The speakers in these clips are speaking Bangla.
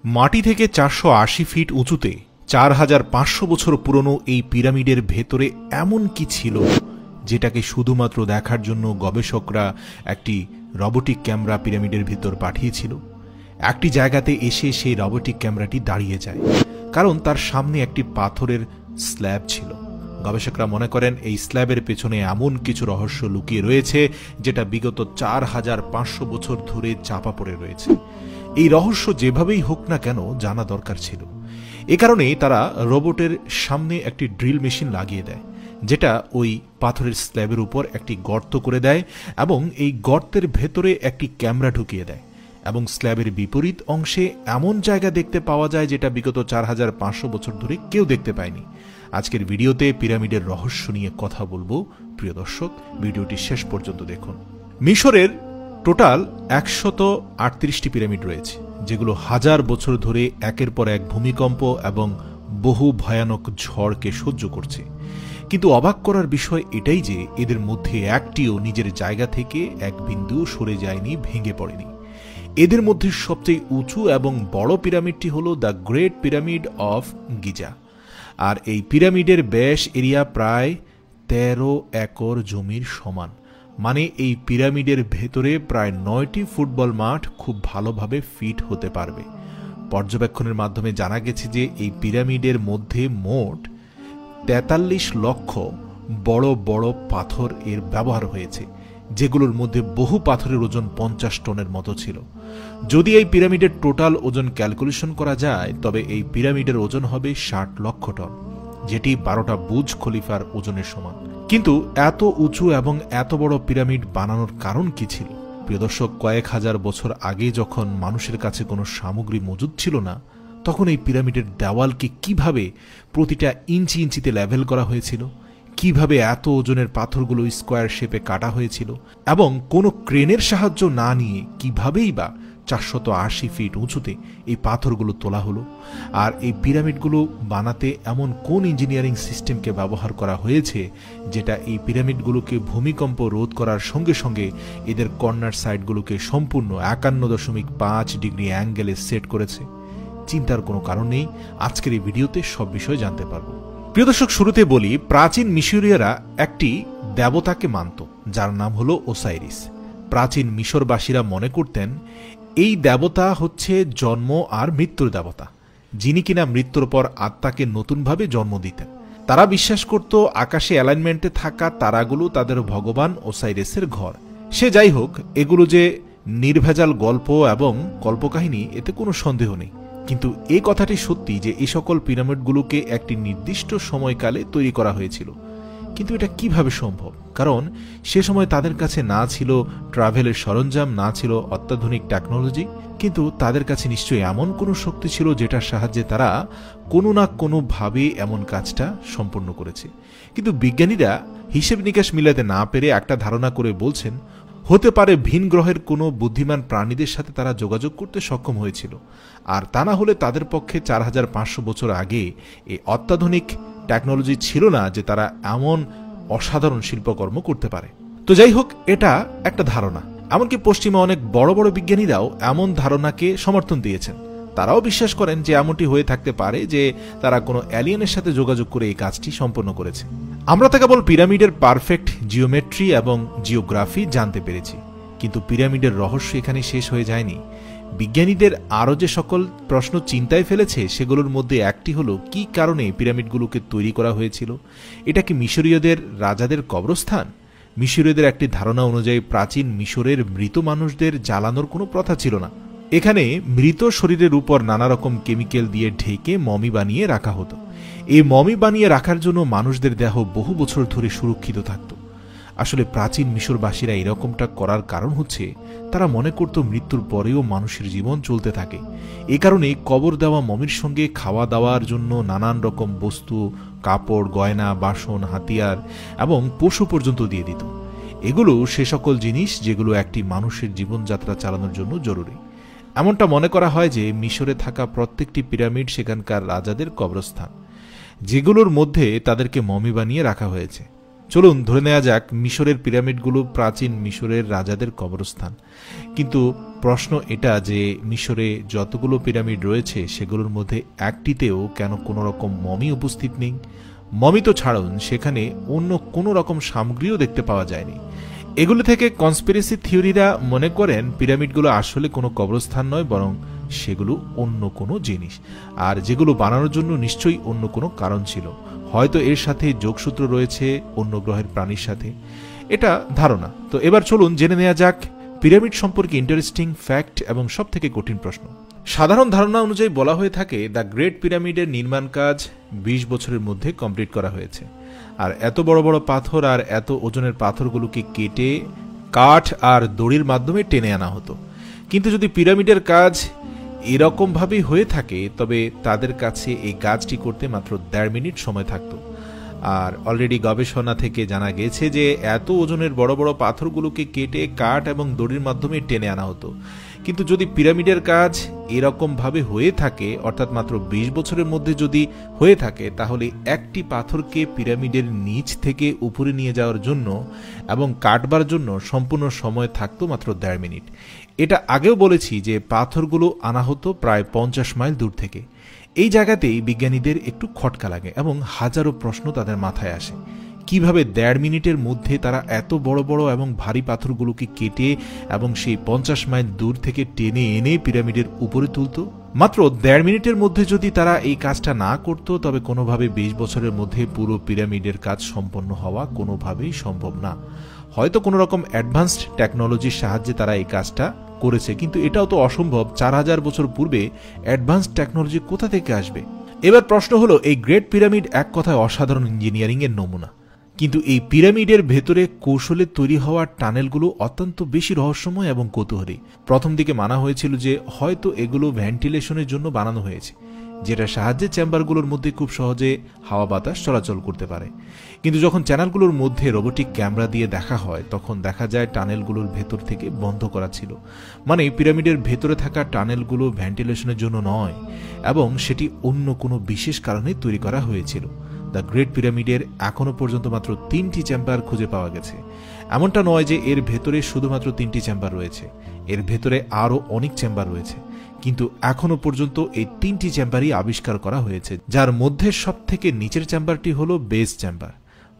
মাটি থেকে ৪৮০ ফিট উঁচুতে ৪৫০০ বছর পুরনো এই পিরামিডের ভেতরে এমন কি ছিল যেটাকে শুধুমাত্র দেখার জন্য গবেষকরা একটি রোবোটিক ক্যামেরা পিরামিডের ভিতর পাঠিয়েছিল। একটি জায়গাতে এসে সেই রোবোটিক ক্যামেরাটি দাঁড়িয়ে যায়, কারণ তার সামনে একটি পাথরের স্ল্যাব ছিল। গবেষকরা মনে করেন এই স্ল্যাবের পেছনে এমন কিছু রহস্য লুকিয়ে রয়েছে যেটা বিগত ৪৫০০ বছর ধরে চাপা পড়ে রয়েছে। এই রহস্য যেভাবেই হোক না কেন জানা দরকার ছিল। এ কারণে তারা রোবটের সামনে একটি ড্রিল মেশিন লাগিয়ে দেয়, যেটা ওই পাথরের স্ল্যাবের উপর একটি গর্ত করে দেয় এবং এই গর্তের ভেতরে একটি ক্যামেরা ঢুকিয়ে দেয় এবং স্ল্যাবের বিপরীত অংশে এমন জায়গা দেখতে পাওয়া যায় যেটা বিগত ৪৫০০ বছর ধরে কেউ দেখতে পায়নি। আজকের ভিডিওতে পিরামিডের রহস্য নিয়ে কথা বলবো। প্রিয় দর্শক, ভিডিওটি শেষ পর্যন্ত দেখুন। মিশরের টোটাল ১৩৮টি পিরামিড রয়েছে, যেগুলো হাজার বছর ধরে একের পর এক ভূমিকম্প এবং বহু ভয়ানক ঝড়কে সহ্য করছে। কিন্তু অবাক করার বিষয় এটাই যে এদের মধ্যে একটিও নিজের জায়গা থেকে এক বিন্দু সরে যায়নি, ভেঙে পড়েনি। এদের মধ্যে সবচেয়ে উঁচু এবং বড় পিরামিডটি হল the great pyramid of Giza, আর এই পিরামিডের ব্যাস এরিয়া প্রায় ১৩ একর জমির সমান। মানে এই পিরামিডের ভেতরে প্রায় ৯টি ফুটবল মাঠ খুব ভালোভাবে ফিট হতে পারবে। পর্যবেক্ষণের মাধ্যমে জানা গেছে যে এই পিরামিডের মধ্যে মোট ৪৩ লক্ষ বড় বড় পাথর এর ব্যবহার হয়েছে, যেগুলোর মধ্যে বহু পাথরের ওজন ৫০ টনের মতো ছিল। যদি এই পিরামিডের টোটাল ওজন ক্যালকুলেশন করা যায়, তবে এই পিরামিডের ওজন হবে ৬০ লক্ষ টন, যেটি ১২টা বুর্জ খলিফার ওজনের সমান। কিন্তু এত উঁচু এবং এত বড় পিরামিড বানানোর কারণ কি ছিল? প্রিয় দর্শক, কয়েক হাজার বছর আগে যখন মানুষের কাছে কোনো সামগ্রী মজুদ ছিল না, তখন এই পিরামিডের দেওয়ালকে কিভাবে প্রতিটা ইঞ্চি ইঞ্চিতে লেভেল করা হয়েছিল, কিভাবে এত ওজনের পাথরগুলো স্কোয়ার শেপে কাটা হয়েছিল এবং কোনো ক্রেনের সাহায্য না নিয়ে কিভাবেই বা ৪৮০ ফিট উঁচুতে এই পাথরগুলো তোলা হলো। আর এই পিরামিডগুলো বানাতে এমন কোন ইঞ্জিনিয়ারিং সিস্টেমকে ব্যবহার করা হয়েছে যেটা এই পিরামিডগুলোকে ভূমিকম্প রোধ করার সঙ্গে সঙ্গে এদের কর্নার সাইডগুলোকে সম্পূর্ণ ৫১.৫ ডিগ্রি অ্যাঙ্গেলে সেট করেছে। চিন্তার কোনো কারণ নেই, আজকের এই ভিডিওতে সব বিষয় জানতে পারবো। প্রিয় দর্শক, শুরুতে বলি, প্রাচীন মিশরীয়রা একটি দেবতাকে মানত যার নাম হলো ওসাইরিস। প্রাচীন মিশরবাসীরা মনে করতেন এই দেবতা হচ্ছে জন্ম আর মৃত্যুর দেবতা, যিনি কিনা মৃত্যুর পর আত্মাকে নতুনভাবে জন্ম দিতেন। তারা বিশ্বাস করত আকাশে অ্যালাইনমেন্টে থাকা তারাগুলো তাদের ভগবান ওসাইরিসের ঘর। সে যাই হোক, এগুলো যে নির্ভেজাল গল্প এবং কল্পকাহিনী, এতে কোনো সন্দেহ নেই। কিন্তু এই কথাটি সত্যি যে এই সকল পিরামিডগুলোকে একটি নির্দিষ্ট সময়কালে তৈরি করা হয়েছিল। কিন্তু এটা কিভাবে সম্ভব? কারণ সে সময় তাদের কাছে না ছিল ট্রাভেলের সরঞ্জাম, না ছিল অত্যাধুনিক টেকনোলজি, কিন্তু তাদের কাছে নিশ্চয়ই এমন কোনো শক্তি ছিল যেটার সাহায্যে তারা কোনো না কোনোভাবে এমন কাজটা সম্পন্ন করেছে। কিন্তু বিজ্ঞানীরা হিসেব নিকাশ মিলাতে না পেরে একটা ধারণা করে বলছেন, হতে পারে ভিন গ্রহের কোনো বুদ্ধিমান প্রাণীদের সাথে তারা যোগাযোগ করতে সক্ষম হয়েছিল, আর তা না হলে তাদের পক্ষে ৪৫০০ বছর আগে এই অত্যাধুনিক টেকনোলজি ছিল না যে তারা এমন অসাধারণ শিল্পকর্ম করতে পারে। তো যাই হোক, এটা একটা ধারণা। এমনকি পশ্চিমে অনেক বড় বড় বিজ্ঞানীরাও এমন ধারণাকে সমর্থন দিয়েছেন। তারাও বিশ্বাস করেন যে এমনটি হয়ে থাকতে পারে যে তারা কোনো অ্যালিয়েনের সাথে যোগাযোগ করে এই কাজটি সম্পন্ন করেছে। আমরা তো কেবল পিরামিডের পারফেক্ট জিওমেট্রি এবং জিওগ্রাফি জানতে পেরেছি, কিন্তু পিরামিডের রহস্য এখানে শেষ হয়ে যায়নি। বিজ্ঞানীদের আরও যে সকল প্রশ্ন চিন্তায় ফেলেছে, সেগুলোর মধ্যে একটি হলো কি কারণে পিরামিডগুলোকে তৈরি করা হয়েছিল। এটা কি মিশরীয়দের রাজাদের কবরস্থান? মিশরীয়দের একটি ধারণা অনুযায়ী প্রাচীন মিশরের মৃত মানুষদের জ্বালানোর কোনো প্রথা ছিল না। এখানে মৃত শরীরের উপর নানা রকম কেমিক্যাল দিয়ে ঢেকে মমি বানিয়ে রাখা হতো। এই মমি বানিয়ে রাখার জন্য মানুষদের দেহ বহু বছর ধরে সুরক্ষিত থাকত। আসলে প্রাচীন মিশরবাসীরা এরকমটা করার কারণ হচ্ছে তারা মনে করত মৃত্যুর পরেও মানুষের জীবন চলতে থাকে। এ কারণে কবর দেওয়া মমির সঙ্গে খাওয়া দাওয়ার জন্য নানান রকম বস্তু, কাপড়, গয়না, বাসন, হাতিয়ার এবং পশু পর্যন্ত দিয়ে দিত। এগুলো সে সকল জিনিস যেগুলো একটি মানুষের জীবনযাত্রা চালানোর জন্য জরুরি। এমনটা মনে করা হয় যে মিশরে থাকা প্রত্যেকটি পিরামিড সেখানকার রাজাদের কবরস্থান, যেগুলোর মধ্যে তাদেরকে মমি বানিয়ে রাখা হয়েছে। চলুন ধরে নেওয়া যাক মিশরের পিরামিডগুলো প্রাচীন মিশরের রাজাদের কবরস্থান। কিন্তু প্রশ্ন এটা যে মিশরে যতগুলো পিরামিড রয়েছে সেগুলোর মধ্যে একটিতেও কেন কোনো রকম মমি উপস্থিত নেই? মমি তো ছাড়ুন, সেখানে অন্য কোনো রকম সামগ্রীও দেখতে পাওয়া যায়নি। এগুলো থেকে কনস্পিরেসি থিওরিরা মনে করেন পিরামিডগুলো আসলে কোনো কবরস্থান নয়, বরং সেগুলো অন্য কোনো জিনিস, আর যেগুলো বানানোর জন্য নিশ্চয়ই অন্য কোনো কারণ ছিল। হয়তো এর সাথে যোগসূত্র রয়েছে অন্য গ্রহের প্রাণীর সাথে, এটা ধারণা। তো এবার চলুন জেনে নেওয়া যাক পিরামিড সম্পর্কে ইন্টারেস্টিং ফ্যাক্ট এবং সব থেকে কঠিন প্রশ্ন। সাধারণ ধারণা অনুযায়ী বলা হয়ে থাকে দ্য গ্রেট পিরামিডের নির্মাণ কাজ 20 বছরের মধ্যে কমপ্লিট করা হয়েছে। আর এত বড় বড় পাথর আর এত ওজনের পাথরগুলোকে কেটে কাঠ আর দড়ির মাধ্যমে টেনে আনা হতো। কিন্তু যদি পিরামিডের কাজ এরকমভাবেই হয়ে থাকে তবে তাদের কাছে এই কাজটি করতে মাত্র 1.5 মিনিট সময় থাকতো। আর অলরেডি গবেষণা থেকে জানা গেছে যে এত ওজনের বড় বড় পাথরগুলোকে কেটে কাঠ এবং দড়ির মাধ্যমে টেনে আনা হতো। কিন্তু যদি পিরামিডের কাজ এরকমভাবে হয়ে থাকে, অর্থাৎ মাত্র 20 বছরের মধ্যে যদি হয়ে থাকে, তাহলে একটি পাথরকে পিরামিডের নিচ থেকে উপরে নিয়ে যাওয়ার জন্য এবং কাটবার জন্য সম্পূর্ণ সময় থাকতো মাত্র 1.5 মিনিট। এটা আগেও বলেছি যে পাথরগুলো আনা হতো প্রায় 50 মাইল দূর থেকে। এই জায়গাতেই বিজ্ঞানীদের একটু খটকা লাগে এবং হাজারো প্রশ্ন তাদের মাথায় আসে। কিভাবে 1.5 মিনিটের মধ্যে তারা এত বড় বড় এবং ভারী পাথরগুলোকে কেটে এবং সেই 50 মাইল দূর থেকে টেনে এনে পিরামিডের উপরে তুলত? মাত্র 1.5 মিনিটের মধ্যে যদি তারা এই কাজটা না করত তবে কোনোভাবে 20 বছরের মধ্যে পুরো পিরামিডের কাজ সম্পন্ন হওয়া কোনোভাবেই সম্ভব না। হয়তো কোনো রকম অ্যাডভান্সড টেকনোলজির সাহায্যে তারা এই কাজটা করেছে, কিন্তু এটাও তো অসম্ভব। 4000 বছর পূর্বে অ্যাডভান্সড টেকনোলজি কোথা থেকে আসবে? এবার প্রশ্ন হলো, এই গ্রেট পিরামিড এক কথায় অসাধারণ ইঞ্জিনিয়ারিং এর নমুনা, কিন্তু এই পিরামিডের ভেতরে কৌশলে তৈরি হওয়া টানেলগুলো অত্যন্ত বেশি রহস্যময় এবং কৌতূহলী। প্রথম দিকে মানা হয়েছিল যে হয়তো এগুলো ভেন্টিলেশনের জন্য বানানো হয়েছে, যেটার সাহায্যে চেম্বারগুলোর মধ্যে খুব সহজে হাওয়া বাতাস চলাচল করতে পারে। কিন্তু যখন চ্যানেলগুলোর মধ্যে রোবোটিক ক্যামেরা দিয়ে দেখা হয় তখন দেখা যায় টানেলগুলোর ভেতর থেকে বন্ধ করা ছিল। মানে পিরামিডের ভেতরে থাকা টানেলগুলো ভেন্টিলেশনের জন্য নয়, এবং সেটি অন্য কোনো বিশেষ কারণে তৈরি করা হয়েছিল। দ্য গ্রেট পিরামিডের এখনো পর্যন্ত মাত্র 3টি চেম্বার খুঁজে পাওয়া গেছে। এমনটা নয় যে এর ভেতরে শুধুমাত্র 3টি চেম্বার রয়েছে, এর ভেতরে আরও অনেক চেম্বার রয়েছে, কিন্তু এখনো পর্যন্ত এই 3টি চেম্বারই আবিষ্কার করা হয়েছে, যার মধ্যে সব থেকে নিচের চেম্বারটি হলো বেস চেম্বার,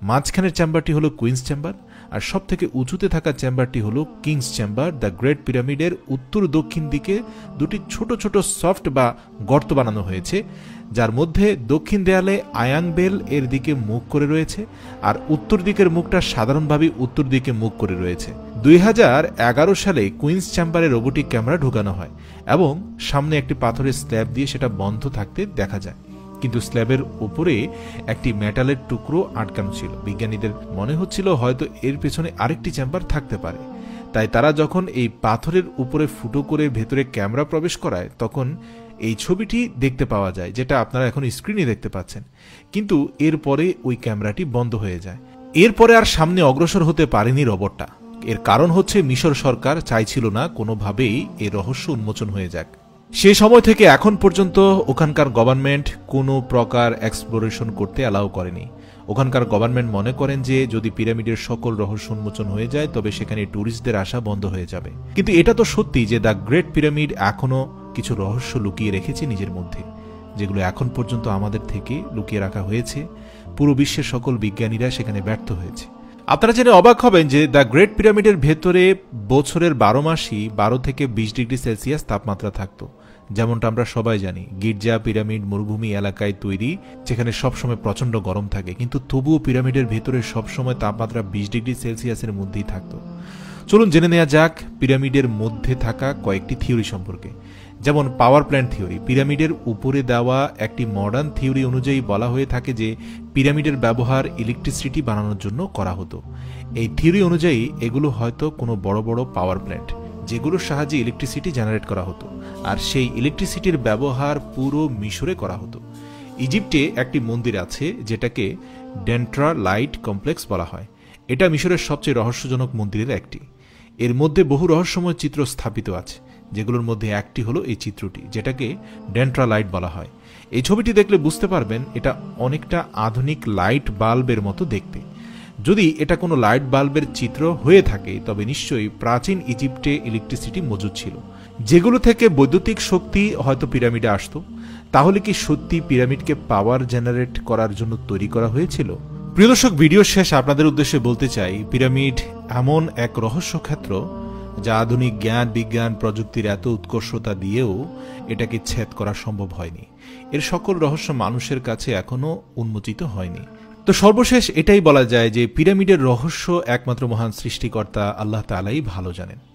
মাঝখানের চেম্বারটি হলো কুইন্স চেম্বার, আর সব থেকে উঁচুতে থাকা চেম্বারটি হলো কিংস চেম্বার। দ্য গ্রেট পিরামিডের উত্তর দক্ষিণ দিকে দুটি ছোট ছোট সফট বা গর্ত বানানো হয়েছে, যার মধ্যে দক্ষিণ দেয়ালে আয়াং বেল এর দিকে মুখ করে রয়েছে, আর উত্তর দিকের মুখটা সাধারণভাবে উত্তর দিকে মুখ করে রয়েছে। 2011 সালে কুইন্স চেম্বারে রোবোটিক ক্যামেরা ঢোকানো হয় এবং সামনে একটি পাথরের স্ল্যাব দিয়ে সেটা বন্ধ থাকতে দেখা যায়, কিন্তু স্ল্যাবের উপরে একটি মেটালের টুকরো আটকানো ছিল। বিজ্ঞানীদের মনে হচ্ছিল হয়তো এর পেছনে আরেকটি চেম্বার থাকতে পারে, তাই তারা যখন এই পাথরের উপরে ফুটো করে ভেতরে ক্যামেরা প্রবেশ করায় তখন এই ছবিটি দেখতে পাওয়া যায়, যেটা আপনারা এখন স্ক্রিনে দেখতে পাচ্ছেন। কিন্তু এরপরে ওই ক্যামেরাটি বন্ধ হয়ে যায়। এরপরে আর সামনে অগ্রসর হতে পারেনি রোবটটা। এর কারণ হচ্ছে মিশর সরকার চাইছিল না কোনোভাবেই এই রহস্য উন্মোচন হয়ে যাক। সে সময় থেকে এখন পর্যন্ত ওখানকার গভর্নমেন্ট কোনো প্রকার এক্সপ্লোরেশন করতে অ্যালাউ করেনি। ওখানকার গভর্নমেন্ট মনে করেন যে যদি পিরামিডের সকল রহস্য উন্মোচন হয়ে যায় তবে সেখানে ট্যুরিস্টদের আসা বন্ধ হয়ে যাবে। কিন্তু এটা তো সত্যি যে দ্য গ্রেট পিরামিড এখনো কিছু রহস্য লুকিয়ে রেখেছে নিজের মধ্যে, যেগুলো এখন পর্যন্ত আমাদের থেকে লুকিয়ে রাখা হয়েছে। পুরো বিশ্বের সকল বিজ্ঞানীরা সেখানে ব্যর্থ হয়েছে। আপনারা জেনে অবাক হবেন যে দ্য গ্রেট পিরামিডের ভেতরে বছরের 12 মাসই 12 থেকে 20 ডিগ্রি সেলসিয়াস তাপমাত্রা থাকতো। যেমনটা আমরা সবাই জানি, গির্জা পিরামিড মরুভূমি এলাকায় তৈরি, যেখানে সবসময় প্রচন্ড গরম থাকে, কিন্তু তবুও পিরামিডের ভেতরে সবসময় তাপমাত্রা 20 ডিগ্রি সেলসিয়াসের মধ্যেই থাকতো। চলুন জেনে নেওয়া যাক পিরামিডের মধ্যে থাকা কয়েকটি থিওরি সম্পর্কে। যেমন পাওয়ার প্ল্যান্ট থিওরি। পিরামিডের উপরে দেওয়া একটি মডার্ন থিওরি অনুযায়ী বলা হয়ে থাকে যে পিরামিডের ব্যবহার ইলেকট্রিসিটি বানানোর জন্য করা হতো। এই থিওরি অনুযায়ী এগুলো হয়তো কোনো বড় বড় পাওয়ার প্ল্যান্ট, যেগুলোর সাহায্যে ইলেকট্রিসিটি জেনারেট করা হতো, আর সেই ইলেকট্রিসিটির ব্যবহার পুরো মিশরে করা হতো। ইজিপ্টে একটি মন্দির আছে যেটাকে ডেন্ট্রা লাইট কমপ্লেক্স বলা হয়। এটা মিশরের সবচেয়ে রহস্যজনক মন্দিরের একটি। এর মধ্যে বহু রহস্যময় চিত্র স্থাপিত আছে, যেগুলোর মধ্যে একটি হলো এই চিত্রটি, যেটাকে ডেন্ট্রা লাইট বলা হয়। এই ছবিটি দেখলে বুঝতে পারবেন এটা অনেকটা আধুনিক লাইট বাল্বের মতো দেখতে। যদি এটা কোনো লাইট বাল্বের চিত্র হয়ে থাকে তবে নিশ্চয়ই প্রাচীন ইজিপ্টে ইলেকট্রিসিটি মজুদ ছিল, যেগুলো থেকে বৈদ্যুতিক শক্তি হয়তো পিরামিডে আসতো। তাহলে কি সত্যি পিরামিডকে পাওয়ার জেনারেট করার জন্য তৈরি করা হয়েছিল? প্রিয় দর্শক, ভিডিও শেষ আপনাদের উদ্দেশ্যে বলতে চাই, পিরামিড এমন এক রহস্য ক্ষেত্র যা আধুনিক জ্ঞান বিজ্ঞান প্রযুক্তির এত উৎকর্ষতা দিয়েও এটাকে ছেদ করা সম্ভব হয়নি। এর সকল রহস্য মানুষের কাছে এখনো উন্মোচিত হয়নি। তো সর্বশেষ এটাই বলা যায় যে পিরামিডের রহস্য একমাত্র মহান সৃষ্টিকর্তা আল্লাহ তাআলাই ভালো জানেন।